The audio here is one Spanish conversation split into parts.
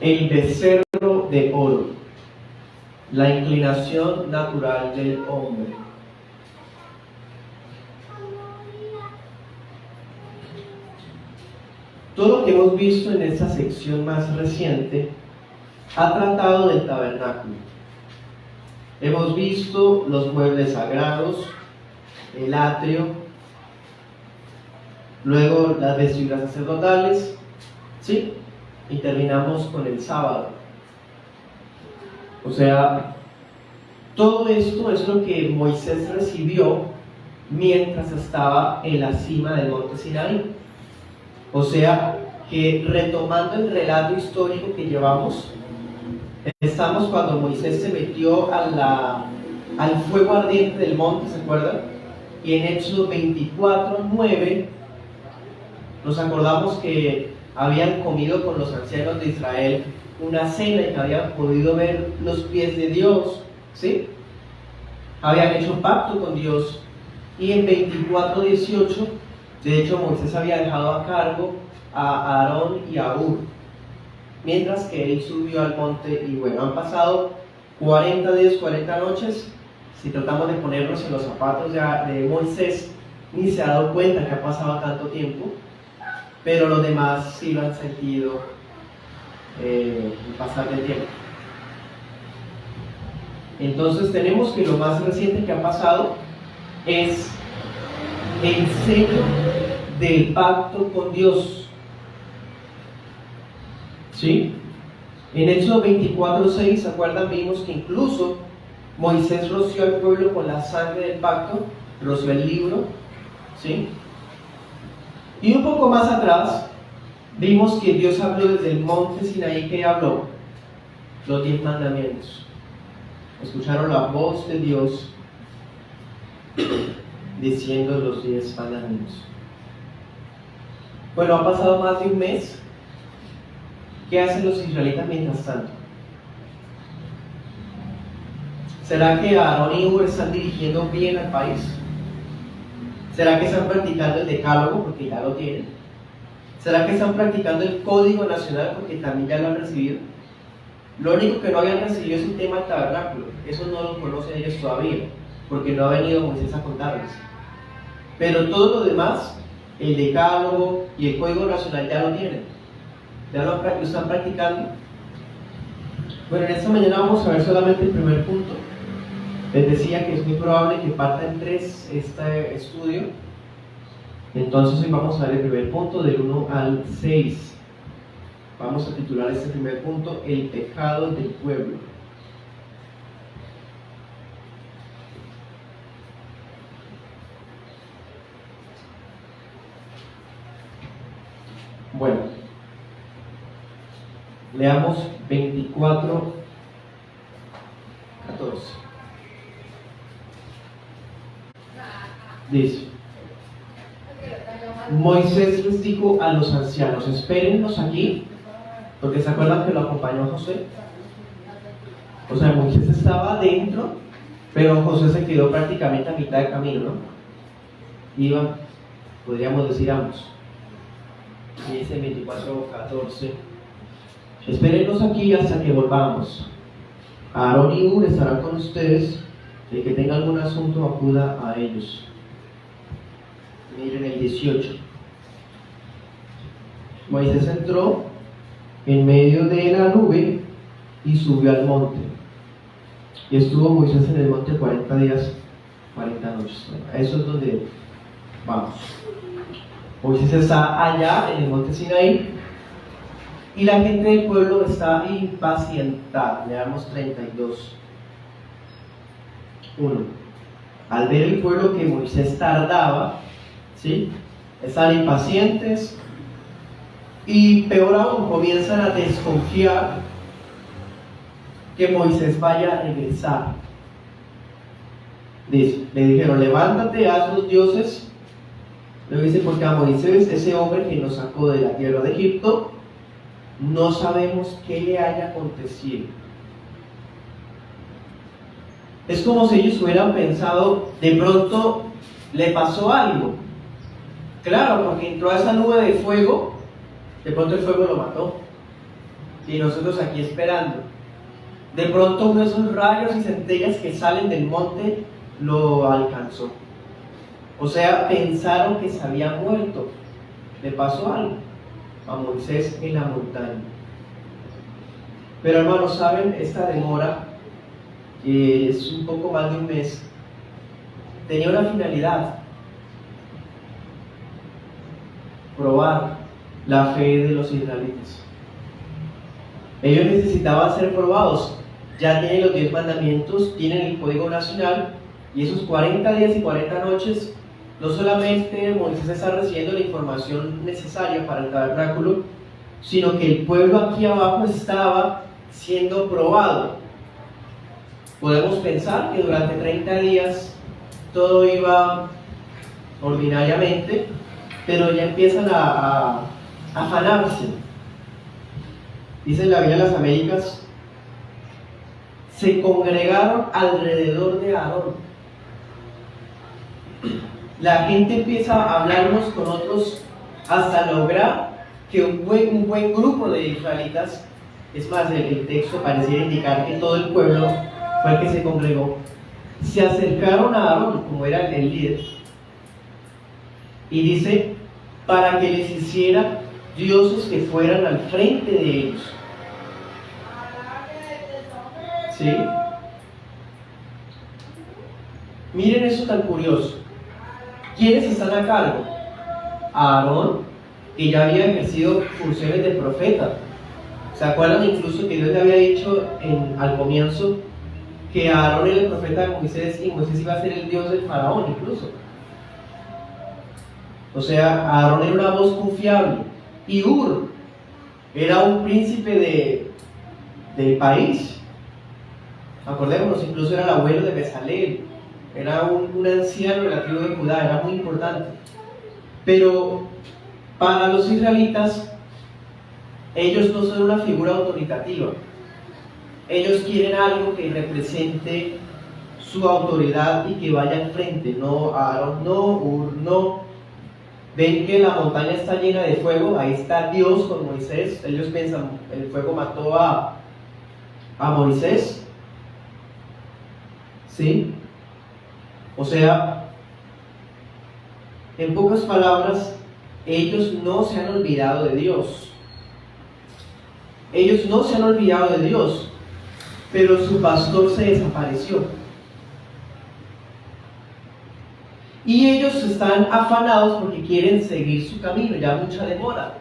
El becerro de oro, la inclinación natural del hombre. Todo lo que hemos visto en esta sección más reciente ha tratado del tabernáculo. Hemos visto los muebles sagrados, el atrio, luego las vestiduras sacerdotales, ¿sí? Y terminamos con el sábado. O sea, todo esto es lo que Moisés recibió mientras estaba en la cima del monte Sinaí. O sea, que retomando el relato histórico que llevamos, estamos cuando Moisés se metió al fuego ardiente del monte, ¿se acuerdan? Y en Éxodo 24:9 nos acordamos que habían comido con los ancianos de Israel una cena y que habían podido ver los pies de Dios, ¿sí? Habían hecho pacto con Dios. Y en 24:18, de hecho, Moisés había dejado a cargo a Aarón y a Hur, mientras que él subió al monte. Y bueno, han pasado 40 días, 40 noches. Si tratamos de ponernos en los zapatos de Moisés, ni se ha dado cuenta que ha pasado tanto tiempo, pero los demás sí lo han sentido el pasar del tiempo. Entonces tenemos que lo más reciente que ha pasado es el sello del pacto con Dios, ¿sí? En Éxodo 24:6, ¿se acuerdan? Vimos que incluso Moisés roció al pueblo con la sangre del pacto, roció el libro, ¿sí? Y un poco más atrás vimos que Dios habló desde el monte Sinaí. ¿Qué habló? Los 10 mandamientos. Escucharon la voz de Dios diciendo los 10 mandamientos. Bueno, ha pasado más de un mes. ¿Qué hacen los israelitas mientras tanto? ¿Será que Aarón y Hur están dirigiendo bien al país? ¿Será que están practicando el decálogo porque ya lo tienen? ¿Será que están practicando el código nacional porque también ya lo han recibido? Lo único que no habían recibido es el tema del tabernáculo. Eso no lo conocen ellos todavía, porque no ha venido Moisés a contarles. Pero todo lo demás, el decálogo y el código nacional ya lo tienen. Ya lo están practicando. Bueno, en esta mañana vamos a ver solamente el primer punto. Les decía que es muy probable que parta en 3 este estudio. Entonces hoy vamos a ver el primer punto del 1 al 6. Vamos a titular este primer punto: el pecado del pueblo. Bueno, leamos 24:14. Dice: Moisés les dijo a los ancianos: espérennos aquí, porque se acuerdan que lo acompañó José. O sea, Moisés estaba adentro, pero José se quedó prácticamente a mitad de camino, ¿no? Iban, podríamos decir, ambos. Y dice 24:14: espérennos aquí hasta que volvamos. Aarón y Hur estarán con ustedes. El que tenga algún asunto, acuda a ellos. Miren el 18. Moisés entró en medio de la nube y subió al monte. Y estuvo Moisés en el monte 40 días, 40 noches. Bueno, eso es donde vamos. Moisés está allá en el monte Sinaí y la gente del pueblo está impacientada. Leamos 32. 1. Al ver el pueblo que Moisés tardaba, ¿sí?, están impacientes y peor aún, comienzan a desconfiar que Moisés vaya a regresar. Dice, le dijeron: levántate, haz los dioses. Luego dice: porque a Moisés, ese hombre que nos sacó de la tierra de Egipto, no sabemos qué le haya acontecido. Es como si ellos hubieran pensado: de pronto le pasó algo. Claro, porque entró a esa nube de fuego, de pronto el fuego lo mató. y nosotros aquí esperando. De pronto uno de esos rayos y centellas que salen del monte lo alcanzó. O sea, pensaron que se había muerto. Le pasó algo a Moisés en la montaña. Pero hermanos, ¿saben? Esta demora, que es un poco más de un mes, tenía una finalidad: probar la fe de los israelitas. Ellos necesitaban ser probados. Ya tienen los 10 mandamientos, tienen el Código Nacional, y esos 40 días y 40 noches, no solamente Moisés está recibiendo la información necesaria para el tabernáculo, sino que el pueblo aquí abajo estaba siendo probado. Podemos pensar que durante 30 días todo iba ordinariamente, pero ya empiezan a afanarse. Dice la Biblia de las Américas: se congregaron alrededor de Aarón. La gente empieza a hablar unos con otros hasta lograr que un buen grupo de israelitas, es más, el texto pareciera indicar que todo el pueblo fue el que se congregó, se acercaron a Aarón, como era el líder, y dice, para que les hiciera dioses que fueran al frente de ellos. ¿Sí? Miren eso tan curioso. ¿Quiénes están a cargo? Aarón, que ya había ejercido funciones de profeta. ¿Se acuerdan incluso que Dios le había dicho al comienzo que Aarón era el profeta de Moisés y Moisés iba a ser el Dios del faraón incluso? O sea, Aarón era una voz confiable. Y Ur era un príncipe del país. Acordémonos, incluso era el abuelo de Bezalel. Era un anciano relativo de Judá, era muy importante. Pero para los israelitas, ellos no son una figura autoritativa. Ellos quieren algo que represente su autoridad y que vaya al frente. No, Aarón no, Ur no. Ven que la montaña está llena de fuego, ahí está Dios con Moisés. Ellos piensan, el fuego mató a Moisés. ¿Sí? O sea, en pocas palabras, ellos no se han olvidado de Dios. Ellos no se han olvidado de Dios, pero su pastor se desapareció. Y ellos están afanados porque quieren seguir su camino, ya mucha demora.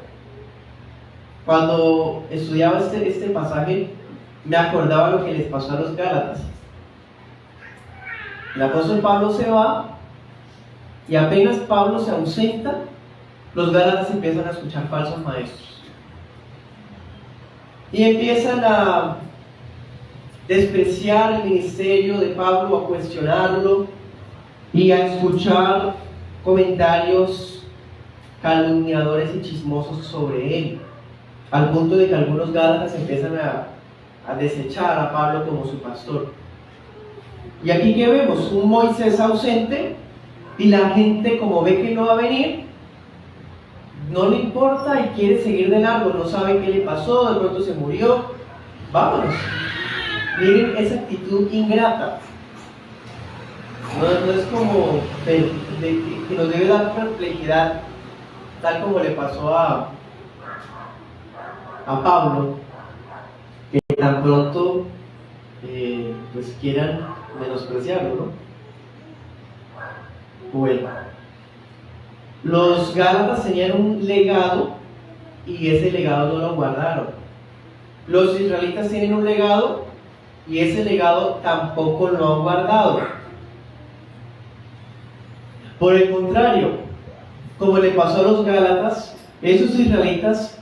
Cuando estudiaba este pasaje, me acordaba lo que les pasó a los Gálatas. El apóstol Pablo se va, y apenas Pablo se ausenta, los Gálatas empiezan a escuchar falsos maestros. Y empiezan a despreciar el ministerio de Pablo, a cuestionarlo y a escuchar comentarios calumniadores y chismosos sobre él, al punto de que algunos gálatas empiezan a desechar a Pablo como su pastor. Y aquí que vemos un Moisés ausente, y la gente, como ve que no va a venir, no le importa y quiere seguir de largo, no sabe qué le pasó, de pronto se murió, vámonos. Miren esa actitud ingrata. No es como que nos debe dar perplejidad, tal como le pasó a Pablo, que tan pronto pues quieran menospreciarlo, ¿no? Bueno, los gálatas tenían un legado y ese legado no lo guardaron. Los israelitas tienen un legado y ese legado tampoco lo han guardado. Por el contrario, como le pasó a los gálatas, esos israelitas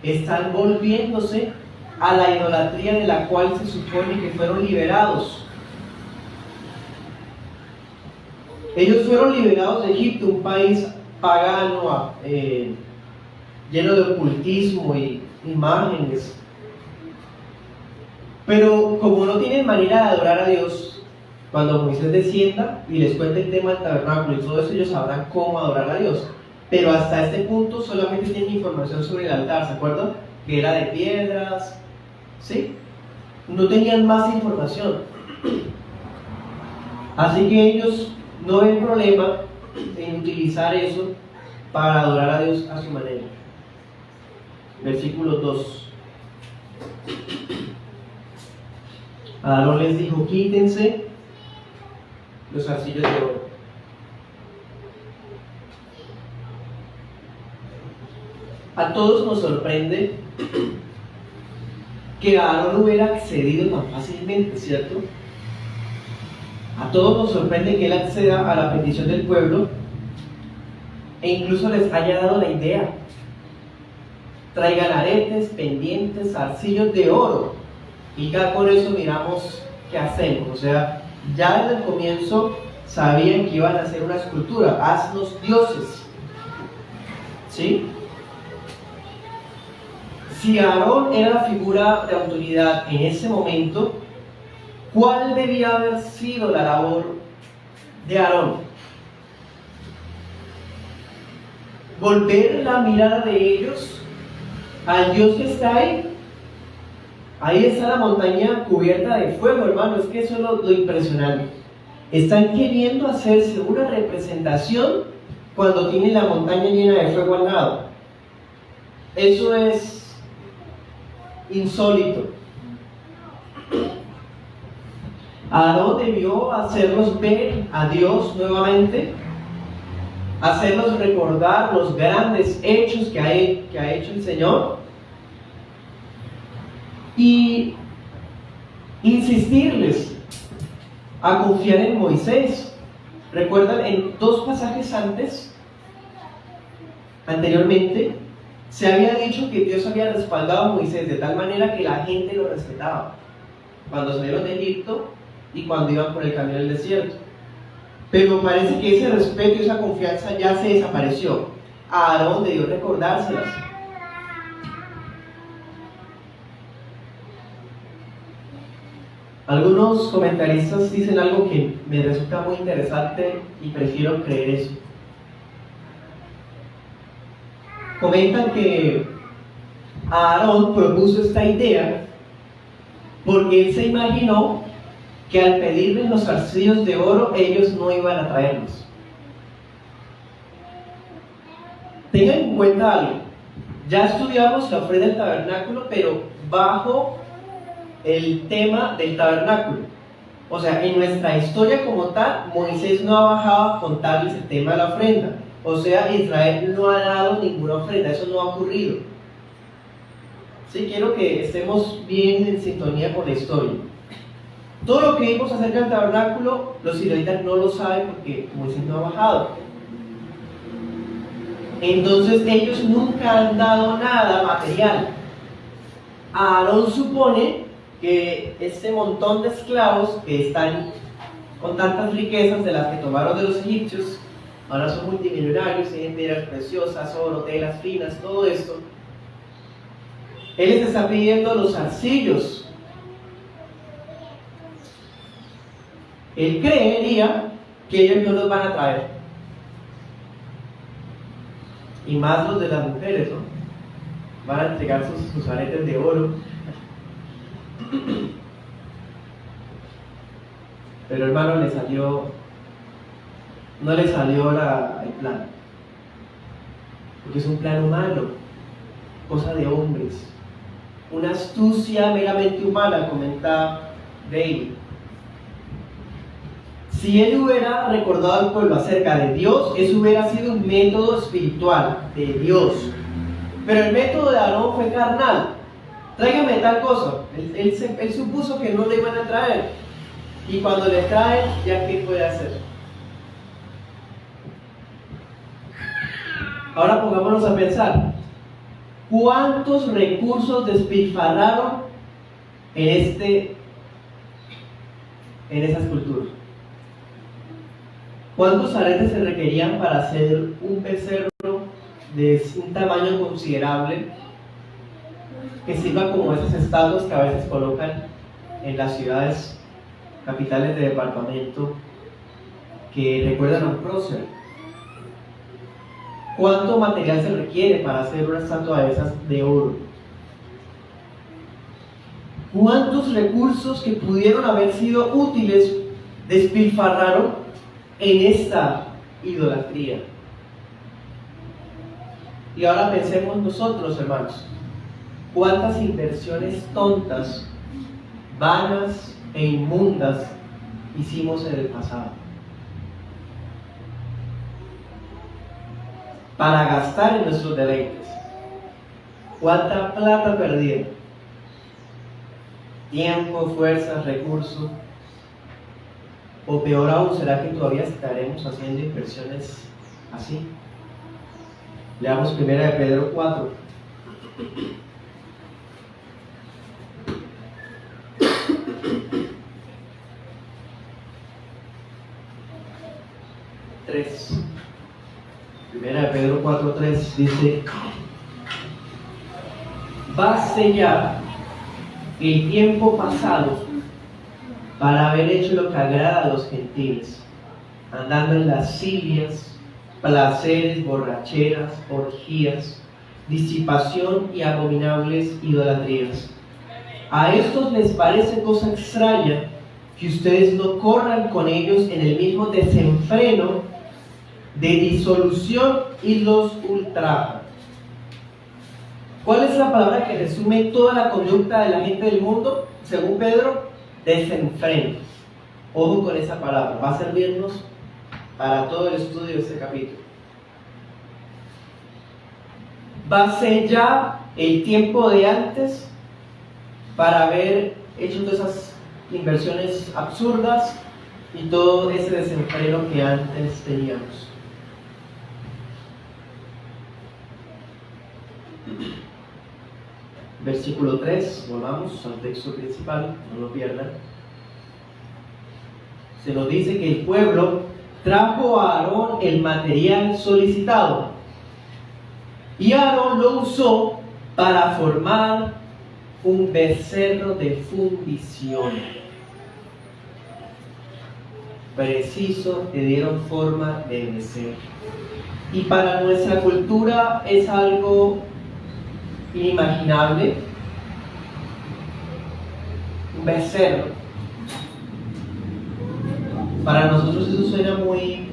están volviéndose a la idolatría de la cual se supone que fueron liberados. Ellos fueron liberados de Egipto, un país pagano, lleno de ocultismo y imágenes. Pero como no tienen manera de adorar a Dios, cuando Moisés descienda y les cuente el tema del tabernáculo y todo eso, ellos sabrán cómo adorar a Dios. Pero hasta este punto solamente tienen información sobre el altar, ¿se acuerdan? que era de piedras, ¿sí? No tenían más información. Así que ellos no ven problema en utilizar eso para adorar a Dios a su manera. Versículo 2. Aarón les dijo: quítense los zarcillos de oro. A todos nos sorprende que Aarón hubiera accedido tan fácilmente, ¿cierto? A todos nos sorprende que él acceda a la petición del pueblo e incluso les haya dado la idea. Traigan aretes, pendientes, zarcillos de oro. Y ya con eso miramos qué hacemos. O sea, ya desde el comienzo sabían que iban a hacer una escultura. Haznos dioses. ¿Sí? Si Aarón era la figura de autoridad en ese momento, ¿cuál debía haber sido la labor de Aarón? Volver la mirada de ellos al Dios que está ahí. Ahí está la montaña cubierta de fuego, hermano. Es que eso es lo impresionante. Están queriendo hacerse una representación cuando tienen la montaña llena de fuego al lado. Eso es insólito. Aarón debió hacerlos ver a Dios nuevamente, hacerlos recordar los grandes hechos que ha hecho el Señor y insistirles a confiar en Moisés. Recuerdan, en dos pasajes anteriormente, se había dicho que Dios había respaldado a Moisés de tal manera que la gente lo respetaba cuando salieron de Egipto y cuando iban por el camino del desierto. Pero parece que ese respeto y esa confianza ya se desapareció. A Aarón debió recordárselas. Algunos comentaristas dicen algo que me resulta muy interesante y prefiero creer eso. Comentan que Aarón propuso esta idea porque él se imaginó que al pedirles los zarcillos de oro, ellos no iban a traerlos. Tengan en cuenta algo. Ya estudiamos la ofrenda del tabernáculo, pero bajo el tema del tabernáculo. O sea, en nuestra historia como tal, Moisés no ha bajado a contarles el tema de la ofrenda. O sea, Israel no ha dado ninguna ofrenda, eso no ha ocurrido. Sí, quiero que estemos bien en sintonía con la historia. Todo lo que vimos acerca del tabernáculo, los israelitas no lo saben porque Moisés no ha bajado. Entonces ellos nunca han dado nada material. Aarón supone que este montón de esclavos que están con tantas riquezas de las que tomaron de los egipcios, ahora son multimillonarios, tienen piedras preciosas, oro, telas finas, todo esto. Él les está pidiendo los zarcillos. Él creería que ellos no los van a traer. Y más los de las mujeres, ¿no? Van a entregar sus aretes de oro. Pero hermano, no le salió el plan. Porque es un plan humano, cosa de hombres. Una astucia meramente humana, comenta David. Si él hubiera recordado al pueblo acerca de Dios, eso hubiera sido un método espiritual de Dios. Pero el método de Aarón fue carnal. Tráigame tal cosa. Él supuso que no le iban a traer. Y cuando le traen, ¿ya qué puede hacer? Ahora pongámonos a pensar. ¿Cuántos recursos despilfarraron en esa escultura? ¿Cuántos aretes se requerían para hacer un becerro de un tamaño considerable que sirva como esas estatuas que a veces colocan en las ciudades capitales de departamento que recuerdan a un prócer? ¿Cuánto material se requiere para hacer una estatua de esas de oro? ¿Cuántos recursos que pudieron haber sido útiles despilfarraron en esta idolatría? Y ahora pensemos nosotros, hermanos, ¿cuántas inversiones tontas, vanas e inmundas hicimos en el pasado? Para gastar en nuestros deleites. ¿Cuánta plata perdida? Tiempo, fuerzas, recursos. O peor aún, ¿será que todavía estaremos haciendo inversiones así? Leamos 1 Pedro 4. Primera de Pedro 4:3 dice: baste ya el tiempo pasado para haber hecho lo que agrada a los gentiles, andando en lascivias, placeres, borracheras, orgías, disipación y abominables idolatrías. A estos les parece cosa extraña que ustedes no corran con ellos en el mismo desenfreno de disolución y los ultrajan. ¿Cuál es la palabra que resume toda la conducta de la gente del mundo? Según Pedro, desenfreno. Ojo con esa palabra, va a servirnos para todo el estudio de este capítulo. Va a ser ya el tiempo de antes para haber hecho todas esas inversiones absurdas y todo ese desenfreno que antes teníamos. Versículo 3, volvamos al texto principal, no lo pierdan. Se nos dice que el pueblo trajo a Aarón el material solicitado y Aarón lo usó para formar un becerro de fundición. Preciso, le dieron forma de becerro. Y para nuestra cultura es algo inimaginable. Un becerro. Para nosotros eso suena muy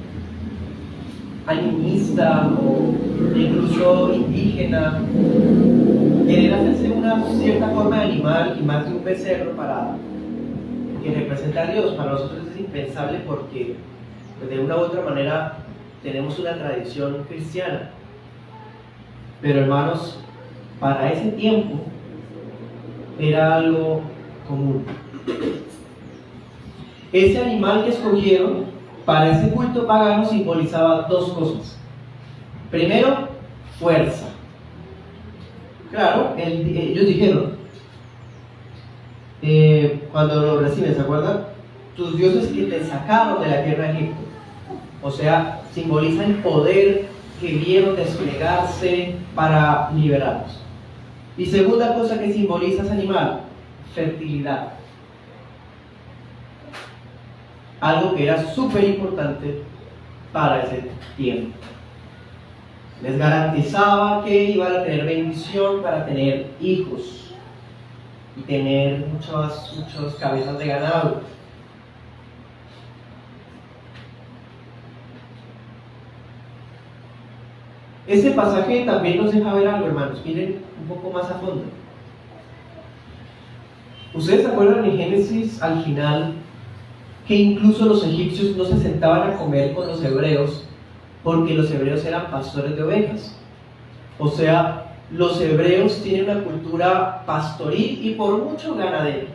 animista o incluso indígena. Querer hacerse una cierta forma de animal y más de un becerro para que represente a Dios, para nosotros es impensable porque pues, de una u otra manera tenemos una tradición cristiana. Pero hermanos, para ese tiempo era algo común. Ese animal que escogieron para ese culto pagano simbolizaba dos cosas. Primero, fuerza. Claro, ellos dijeron, cuando lo reciben, ¿se acuerdan? Tus dioses que te sacaron de la tierra de Egipto. O sea, simbolizan el poder que vieron desplegarse para liberarlos. Y segunda cosa que simboliza ese animal, fertilidad. Algo que era súper importante para ese tiempo. Les garantizaba que iban a tener bendición para tener hijos y tener muchas cabezas de ganado. Ese pasaje también nos deja ver algo, hermanos. Miren un poco más a fondo. ¿Ustedes se acuerdan en Génesis al final que incluso los egipcios no se sentaban a comer con los hebreos porque los hebreos eran pastores de ovejas? O sea, los hebreos tienen una cultura pastoril y por mucho ganadera.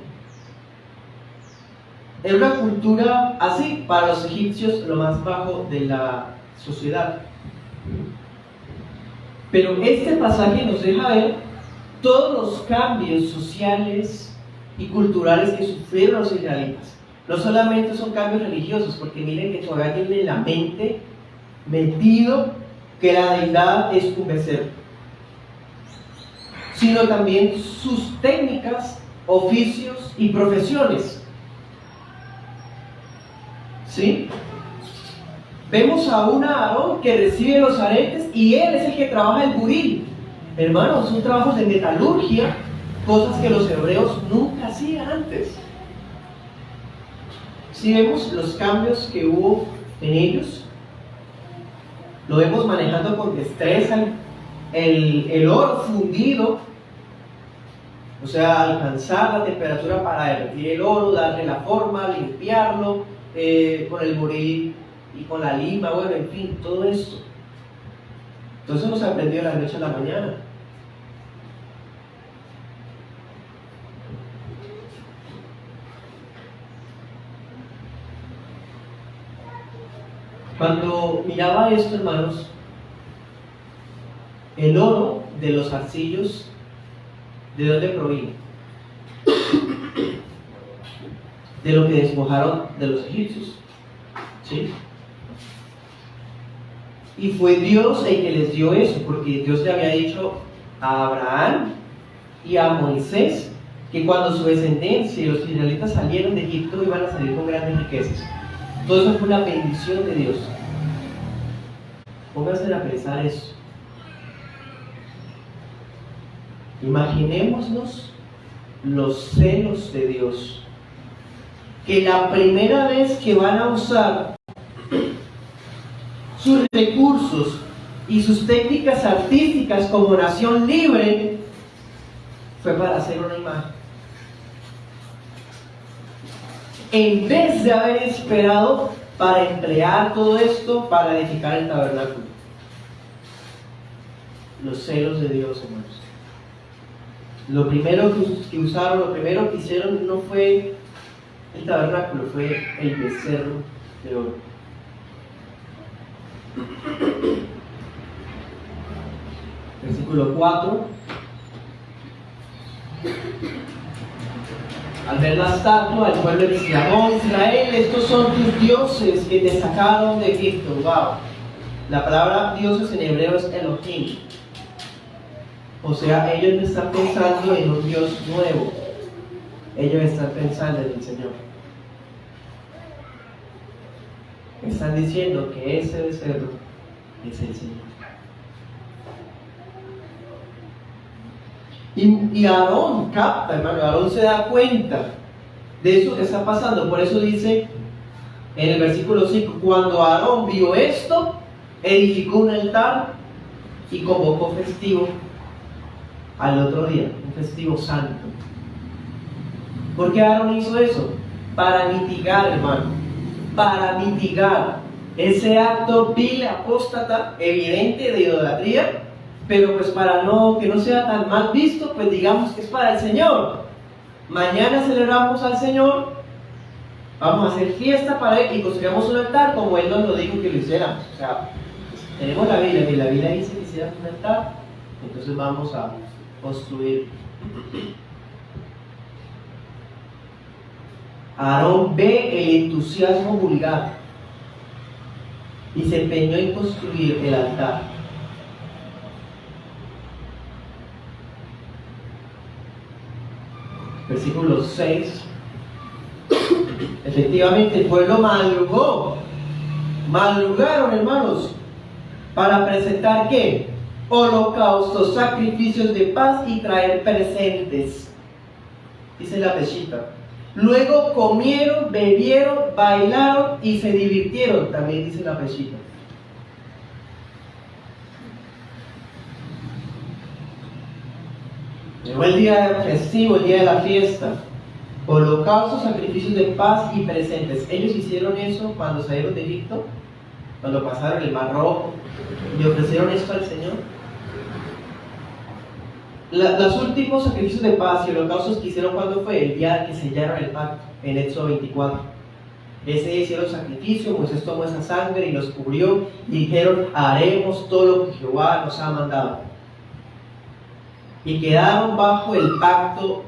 Era una cultura así, para los egipcios, lo más bajo de la sociedad. Pero este pasaje nos deja ver todos los cambios sociales y culturales que sufrieron los israelitas. No solamente son cambios religiosos, porque miren que todavía tienen en la mente metido que la deidad es un becerro, sino también sus técnicas, oficios y profesiones. ¿Sí? Vemos a un Aarón que recibe los aretes y él es el que trabaja el buril. Hermanos, son trabajos de metalurgia, cosas que los hebreos nunca Si vemos los cambios que hubo en ellos, lo vemos manejando con destreza, el oro fundido, o sea, alcanzar la temperatura para derretir el oro, darle la forma, limpiarlo, con el buril y con la lima, bueno, en fin, todo esto. Entonces no se aprendió de la noche a la mañana. Cuando miraba esto, hermanos, el oro de los arcillos, ¿de dónde proviene? De lo que despojaron de los egipcios, ¿sí? Y fue Dios el que les dio eso, porque Dios le había dicho a Abraham y a Moisés que cuando su descendencia y los israelitas salieron de Egipto iban a salir con grandes riquezas. Todo eso fue una bendición de Dios. Pónganse a pensar eso. Imaginémonos los celos de Dios, que la primera vez que van a usar sus recursos y sus técnicas artísticas como nación libre fue para hacer una imagen, en vez de haber esperado para emplear todo esto para edificar el tabernáculo. Los celos de Dios, hermanos. Lo primero que usaron, lo primero que hicieron no fue el tabernáculo, fue el becerro de oro. Versículo 4. Al ver la estatua, el pueblo exclamó: Israel, estos son tus dioses que te sacaron de Egipto. Wow. La palabra dioses en hebreo es Elohim. O sea, ellos no están pensando en un Dios nuevo. Ellos están pensando en el Señor. Están diciendo que ese becerro es el Señor. Y Aarón capta, hermano, Aarón se da cuenta de eso que está pasando. Por eso dice en el versículo 5: cuando Aarón vio esto, edificó un altar y convocó festivo al otro día, un festivo santo. ¿Por qué Aarón hizo eso? Para mitigar, hermano, para mitigar ese acto vil, apóstata, evidente de idolatría. Pero pues para que no sea tan mal visto, pues digamos que es para el Señor. Mañana celebramos al Señor, vamos a hacer fiesta para Él y construyamos un altar como Él nos lo dijo que lo hiciéramos. O sea, tenemos la Biblia, y la Biblia dice que hiciéramos un altar, entonces vamos a construir. Aarón ve el entusiasmo vulgar y se empeñó en construir el altar. Versículo 6. Efectivamente, el pueblo madrugaron, hermanos, para presentar ¿qué? Holocaustos, sacrificios de paz y traer presentes. Dice la Peshita. Luego comieron, bebieron, bailaron y se divirtieron. También dice la Peshita. Llegó el día festivo, el día de la fiesta. Holocaustos, sacrificios de paz y presentes. Ellos hicieron eso cuando salieron de Egipto, cuando pasaron el Mar Rojo, y ofrecieron esto al Señor. Los últimos sacrificios de paz y holocaustos que hicieron, ¿cuándo fue? El día que sellaron el pacto, en Éxodo 24. Ese día hicieron sacrificio, Moisés tomó esa sangre y los cubrió, y dijeron: haremos todo lo que Jehová nos ha mandado. Y quedaron bajo el pacto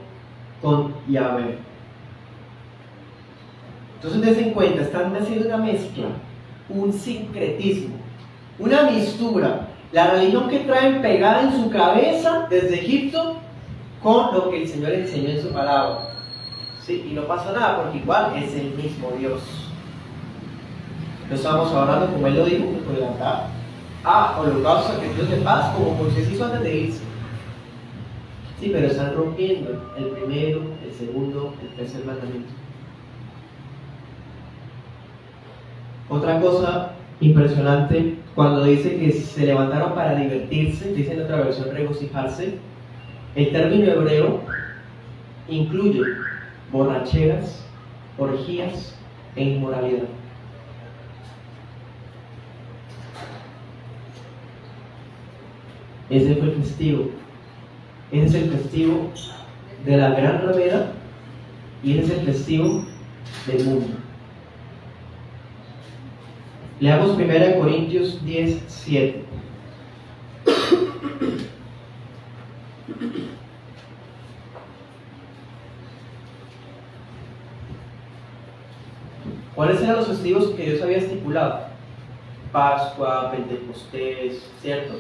con Yahvé. Entonces, dense en cuenta, están haciendo una mezcla, un sincretismo, una mistura. La religión que traen pegada en su cabeza desde Egipto con lo que el Señor enseñó en su palabra. ¿Sí? Y no pasa nada, porque igual es el mismo Dios. No estamos hablando, como Él lo dijo, con el altar. Holocaustos, sacrificios de paz, como Moisés hizo antes de irse. Sí, pero están rompiendo el primero, el segundo, el tercer mandamiento. Otra cosa impresionante, cuando dice que se levantaron para divertirse, dice en otra versión regocijarse, el término hebreo incluye borracheras, orgías e inmoralidad. Ese fue el festivo. Ese es el festivo de la gran ramera y ese es el festivo del mundo. Leamos 1 Corintios 10:7. ¿Cuáles eran los festivos que Dios había estipulado? Pascua, Pentecostés, ¿cierto?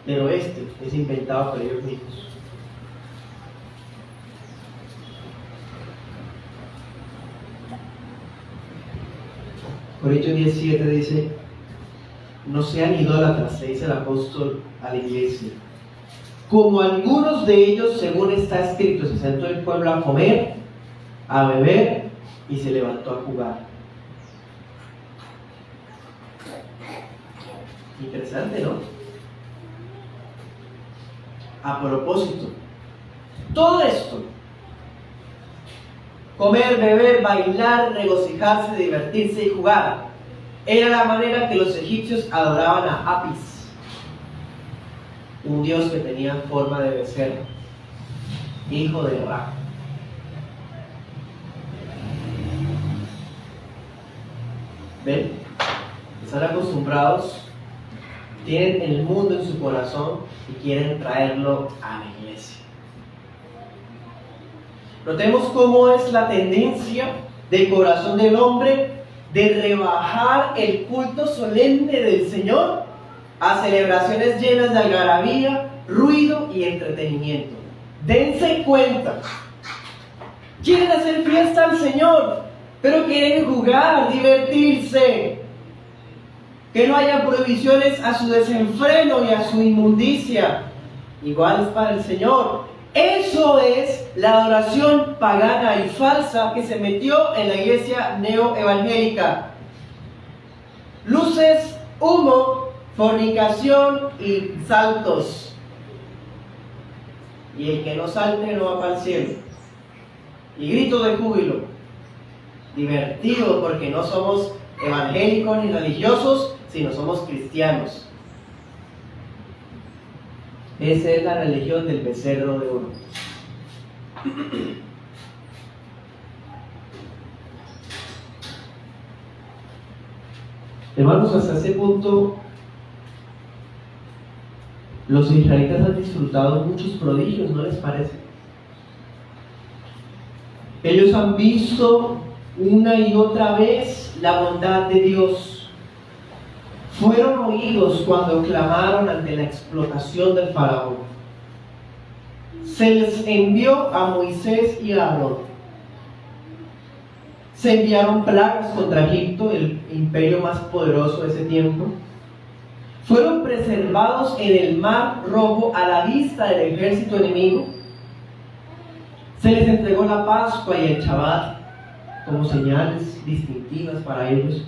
Pero este es inventado por ellos mismos. Corintios 10:7 dice: no sean idólatras, le dice el apóstol a la iglesia, como algunos de ellos, según está escrito, se sentó el pueblo a comer, a beber y se levantó a jugar. Interesante, ¿no? A propósito, todo esto, comer, beber, bailar, regocijarse, divertirse y jugar, era la manera que los egipcios adoraban a Apis, un dios que tenía forma de becerro, hijo de Ra. ¿Ven? Están acostumbrados, tienen el mundo en su corazón y quieren traerlo a la iglesia. Notemos cómo es la tendencia del corazón del hombre de rebajar el culto solemne del Señor a celebraciones llenas de algarabía, ruido y entretenimiento. Dense cuenta, quieren hacer fiesta al Señor, pero quieren jugar, divertirse. Que no haya prohibiciones a su desenfreno y a su inmundicia. Igual es para el Señor. Eso es la adoración pagana y falsa que se metió en la iglesia neoevangélica. Luces, humo, fornicación y saltos. Y el que no salte no va para el cielo. Y grito de júbilo. Divertido, porque no somos evangélicos ni religiosos, sino somos cristianos. Esa es la religión del becerro de oro. Hermanos, hasta ese punto los israelitas han disfrutado muchos prodigios, ¿no les parece? Ellos han visto una y otra vez la bondad de Dios. Fueron oídos cuando clamaron ante la explotación del faraón. Se les envió a Moisés y a Aarón. Se enviaron plagas contra Egipto, el imperio más poderoso de ese tiempo. Fueron preservados en el mar Rojo a la vista del ejército enemigo. Se les entregó la Pascua y el Shabbat como señales distintivas para ellos.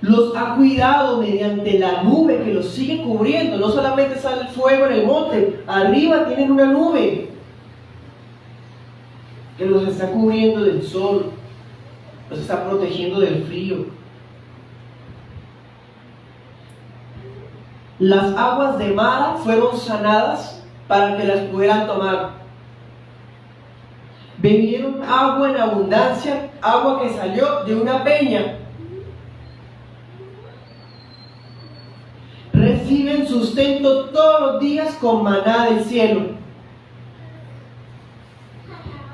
Los ha cuidado mediante la nube que los sigue cubriendo. No solamente sale el fuego en el monte, arriba tienen una nube que los está cubriendo del sol, los está protegiendo del frío. Las aguas de Mara fueron sanadas para que las pudieran tomar. Bebieron agua en abundancia, agua que salió de una peña. Reciben sustento todos los días con maná del cielo.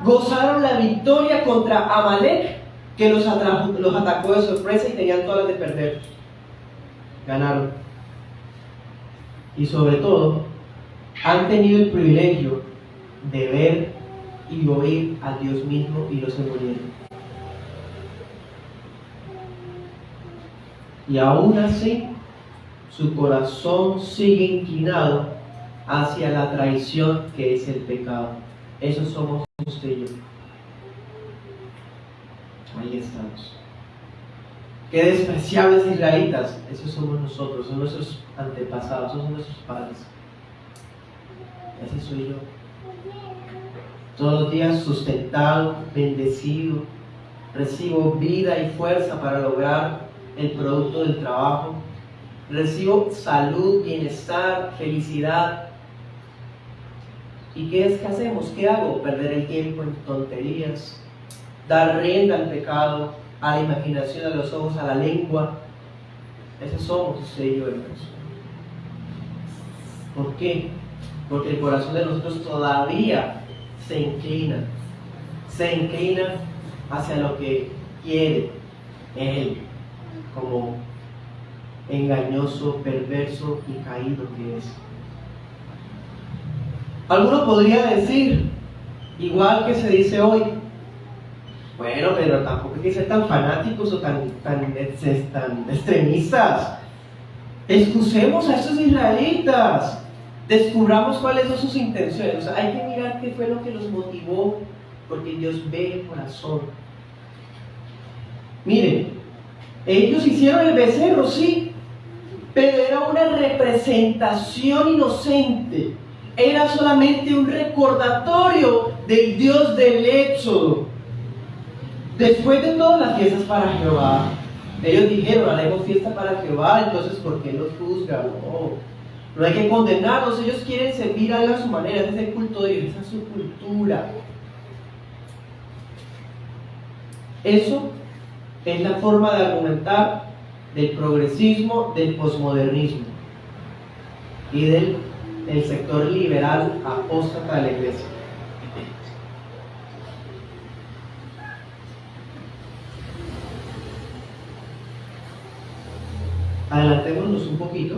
Gozaron la victoria contra Amalek, que los atacó de sorpresa y tenían todas las de perder. Ganaron. Y sobre todo, han tenido el privilegio de ver y oír a Dios mismo y no se murieron. Y aún así, su corazón sigue inclinado hacia la traición que es el pecado. Eso somos usted y yo. Ahí estamos. qué despreciables israelitas. Esos somos nosotros, son nuestros antepasados, esos son nuestros padres. Ese soy yo. Todos los días sustentado, bendecido, recibo vida y fuerza para lograr el producto del trabajo. Recibo salud, bienestar, felicidad. ¿Y qué es que hacemos? ¿Qué hago? Perder el tiempo en tonterías, dar rienda al pecado, a la imaginación, a los ojos, a la lengua. Esos somos usted y yo, hermanos. ¿Por qué? Porque el corazón de nosotros todavía se inclina hacia lo que quiere Él, como engañoso, perverso y caído que es. Alguno podría decir, igual que se dice hoy, bueno, pero tampoco hay que ser tan fanáticos o tan extremistas. Excusemos a estos israelitas, descubramos cuáles son sus intenciones. O sea, hay que mirar qué fue lo que los motivó, porque Dios ve el corazón. Miren, ellos hicieron el becerro, sí, pero era una representación inocente. Era solamente un recordatorio del Dios del Éxodo. Después de todas las fiestas para Jehová, ellos dijeron, haremos fiesta para Jehová, entonces ¿por qué los juzgan? No hay que condenarlos, ellos quieren servir a Dios a su manera, ese es el culto de Dios, esa es su cultura. Eso es la forma de argumentar del progresismo, del posmodernismo y del sector liberal apóstata de la iglesia. Adelantémonos un poquito.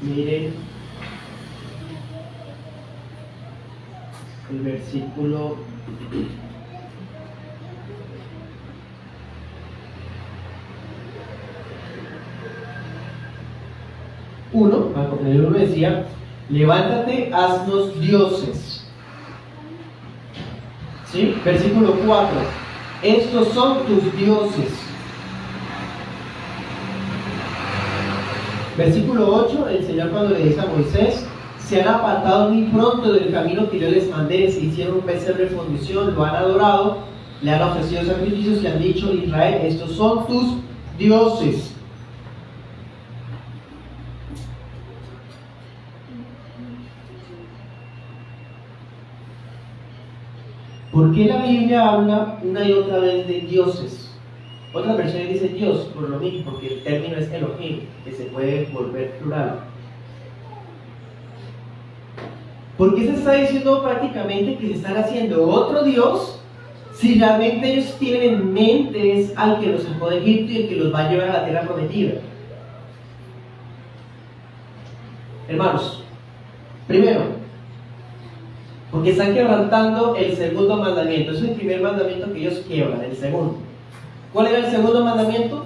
Miren el versículo 1, el 1 decía, levántate, haznos dioses. ¿Sí? Versículo 4, estos son tus dioses. Versículo 8, el Señor cuando le dice a Moisés, se han apartado muy pronto del camino que yo les mandé, se hicieron un becerro de fundición, lo han adorado, le han ofrecido sacrificios y han dicho, Israel, estos son tus dioses. ¿Por qué la Biblia habla una y otra vez de dioses? Otras versiones dicen Dios, por lo mismo, porque el término es Elohim, que se puede volver plural. ¿Por qué se está diciendo prácticamente que se están haciendo otro Dios si realmente ellos tienen en mente es al que los sacó de Egipto y el que los va a llevar a la tierra prometida? Hermanos, primero, porque están quebrantando el segundo mandamiento. Ese es el primer mandamiento que ellos quiebran, el segundo. ¿Cuál era el segundo mandamiento?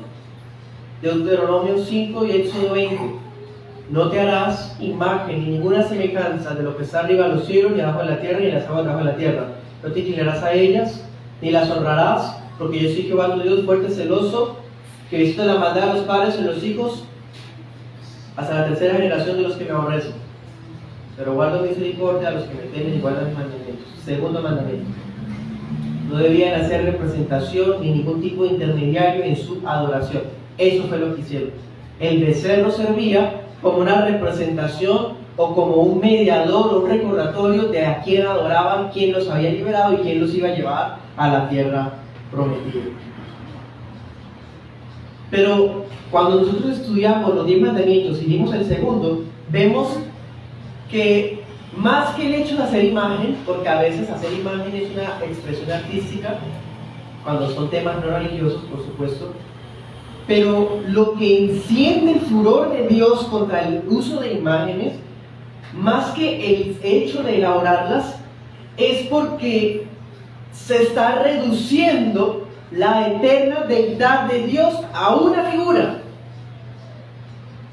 Deuteronomio 5 y Éxodo 20. No te harás imagen ni ninguna semejanza de lo que está arriba de los cielos, ni abajo de la tierra, ni en las aguas debajo de la tierra. No te inclinarás a ellas, ni las honrarás, porque yo soy Jehová tu Dios fuerte y celoso, que visito la maldad a los padres en los hijos, hasta la tercera generación de los que me aborrecen. Pero guardo misericordia a los que me temen y guardan mis mandamientos. Segundo mandamiento. No debían hacer representación ni ningún tipo de intermediario en su adoración. Eso fue lo que hicieron. El becerro servía como una representación o como un mediador o un recordatorio de a quién adoraban, quién los había liberado y quién los iba a llevar a la tierra prometida. Pero cuando nosotros estudiamos los 10 mandamientos y vimos el segundo, vemos que más que el hecho de hacer imagen, porque a veces hacer imagen es una expresión artística, cuando son temas no religiosos, por supuesto, pero lo que enciende el furor de Dios contra el uso de imágenes, más que el hecho de elaborarlas, es porque se está reduciendo la eterna deidad de Dios a una figura.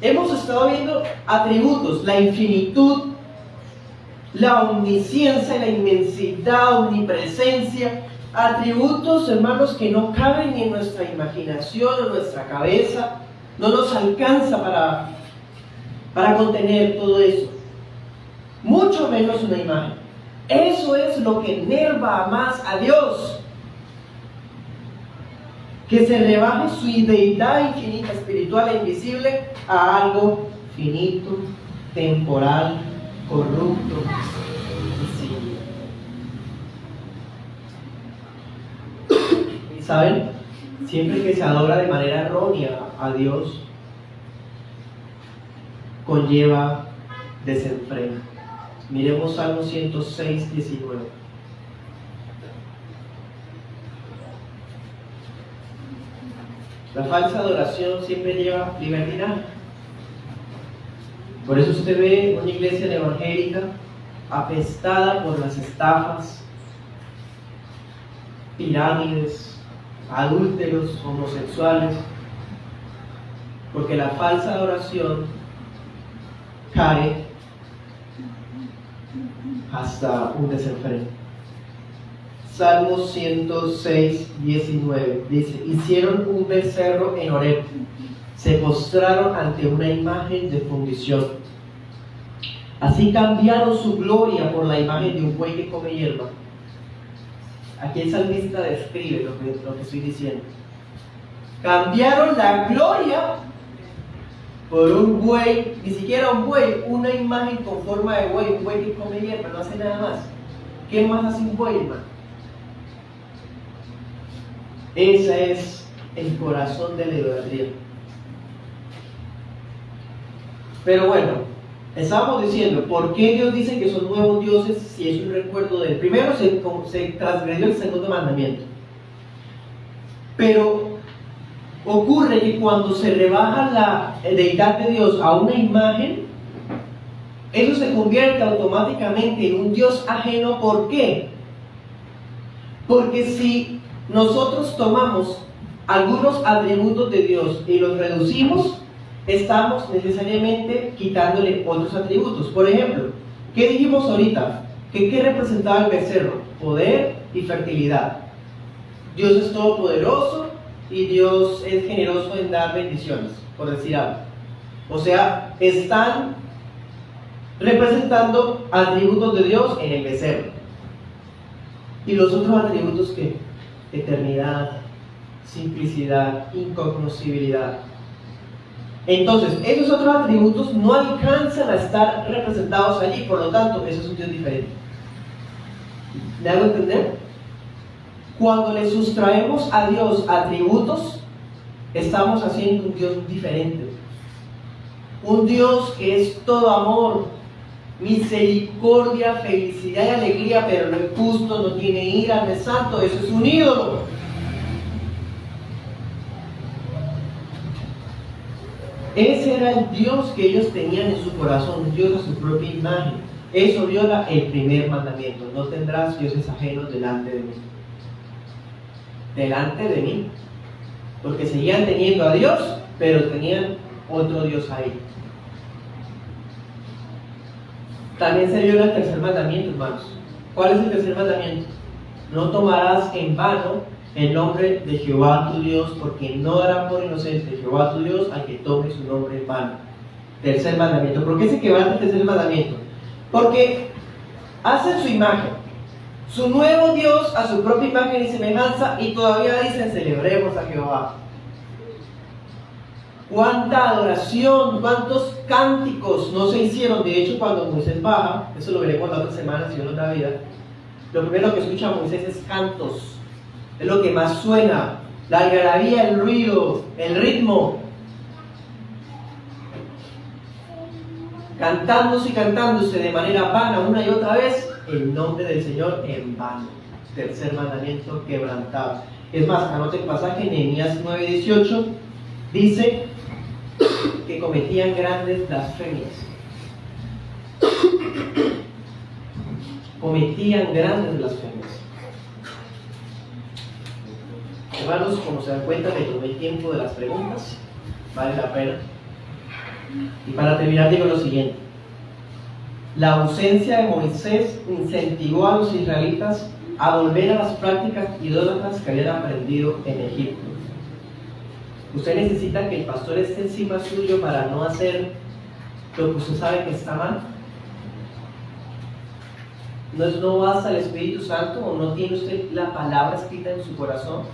Hemos estado viendo atributos, la infinitud, la omnisciencia, la inmensidad, omnipresencia, atributos, hermanos, que no caben en nuestra imaginación o nuestra cabeza. No nos alcanza para contener todo eso. Mucho menos una imagen. Eso es lo que enerva más a Dios. Que se rebaje su deidad infinita, espiritual e invisible a algo finito, temporal, corrupto y sin. Y saben, siempre que se adora de manera errónea a Dios, conlleva desenfreno. Miremos Salmo 106, 19. La falsa adoración siempre lleva libertinaje. Por eso usted ve una iglesia evangélica apestada por las estafas, pirámides, adúlteros, homosexuales, porque la falsa adoración cae hasta un desenfreno. Salmo 106, 19 dice: hicieron un becerro en Horeb, se postraron ante una imagen de fundición. Así cambiaron su gloria por la imagen de un buey que come hierba. Aquí el salmista describe lo que estoy diciendo. Cambiaron la gloria por un buey, ni siquiera un buey, una imagen con forma de buey, un buey que come hierba, no hace nada más. ¿Qué más hace un buey, hermano? Ese es el corazón de la idolatría. Pero bueno, estábamos diciendo, ¿por qué Dios dice que son nuevos dioses si es un recuerdo del primero? Se transgredió el segundo mandamiento. Pero ocurre que cuando se rebaja la deidad de Dios a una imagen, eso se convierte automáticamente en un Dios ajeno. ¿Por qué? Porque si nosotros tomamos algunos atributos de Dios y los reducimos, estamos necesariamente quitándole otros atributos. Por ejemplo, ¿qué dijimos ahorita? ¿Qué representaba el becerro? Poder y fertilidad. Dios es todopoderoso y Dios es generoso en dar bendiciones, por decir algo. O sea, están representando atributos de Dios en el becerro. ¿Y los otros atributos qué? Eternidad, simplicidad, incognoscibilidad. Entonces, esos otros atributos no alcanzan a estar representados allí, por lo tanto, eso es un Dios diferente. ¿Me hago entender? Cuando le sustraemos a Dios atributos, estamos haciendo un Dios diferente. Un Dios que es todo amor, misericordia, felicidad y alegría, pero no es justo, no tiene ira, no es santo. Eso es un ídolo. Ese era el Dios que ellos tenían en su corazón, un Dios a su propia imagen. Eso viola el primer mandamiento: no tendrás dioses ajenos delante de mí. Delante de mí. Porque seguían teniendo a Dios, pero tenían otro Dios ahí. También se viola el tercer mandamiento, hermanos. ¿Cuál es el tercer mandamiento? No tomarás en vano el nombre de Jehová tu Dios, porque no dará por inocente Jehová tu Dios al que tome su nombre en vano. Tercer mandamiento. ¿Por qué se quebranta el tercer mandamiento? Porque hacen su imagen, su nuevo Dios a su propia imagen y semejanza, y todavía dicen: celebremos a Jehová. Cuánta adoración, cuántos cánticos no se hicieron. De hecho, cuando Moisés baja, eso lo veremos la otra semana si Dios nos da vida, lo primero que escucha Moisés es cantos. Es lo que más suena: la algarabía, el ruido, el ritmo. Cantándose y cantándose de manera vana una y otra vez el nombre del Señor en vano. Tercer mandamiento quebrantado. Es más, anoten el pasaje en Nehemías 9:18. Dice que cometían grandes blasfemias. Cometían grandes blasfemias. Hermanos, como se dan cuenta, me tomé el tiempo de las preguntas. Vale la pena. Y para terminar digo lo siguiente: La ausencia de Moisés incentivó a los israelitas a volver a las prácticas idólatras que habían aprendido en Egipto. Usted necesita que el pastor esté encima suyo para no hacer lo que usted sabe que está mal. ¿No basta el Espíritu Santo o no tiene usted la palabra escrita en su corazón?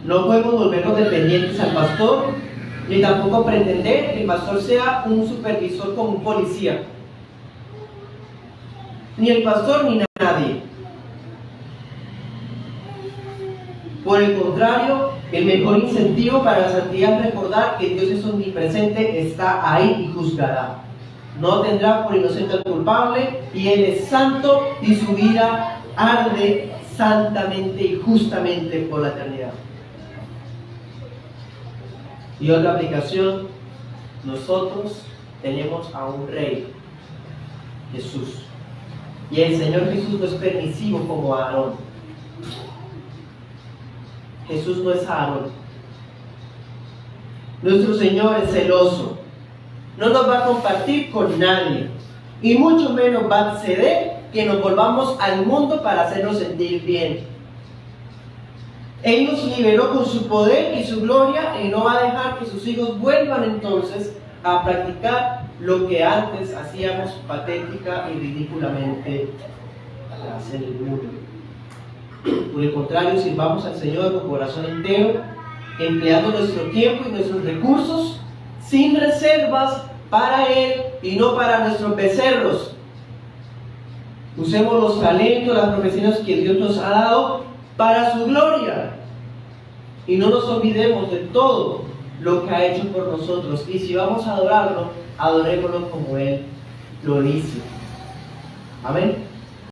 No podemos volvernos dependientes al pastor, ni tampoco pretender que el pastor sea un supervisor como un policía. Ni el pastor ni nadie. Por el contrario, el mejor incentivo para la santidad es recordar que Dios es omnipresente, está ahí y juzgará. No tendrá por inocente al culpable, y Él es santo y su ira arde santamente y justamente por la eternidad. Y otra aplicación, nosotros tenemos a un rey, Jesús. Y el Señor Jesús no es permisivo como Aarón. Jesús no es Aarón. Nuestro Señor es celoso. No nos va a compartir con nadie. Y mucho menos va a ceder que nos volvamos al mundo para hacernos sentir bien. Él nos liberó con su poder y su gloria y no va a dejar que sus hijos vuelvan entonces a practicar lo que antes hacíamos patética y ridículamente en el mundo. Por el contrario, sirvamos al Señor con corazón entero, empleando nuestro tiempo y nuestros recursos sin reservas para Él y no para nuestros becerros. Usemos los talentos, las profesiones que Dios nos ha dado para su gloria. Y no nos olvidemos de todo lo que ha hecho por nosotros. Y si vamos a adorarlo, adorémoslo como Él lo dice. Amén.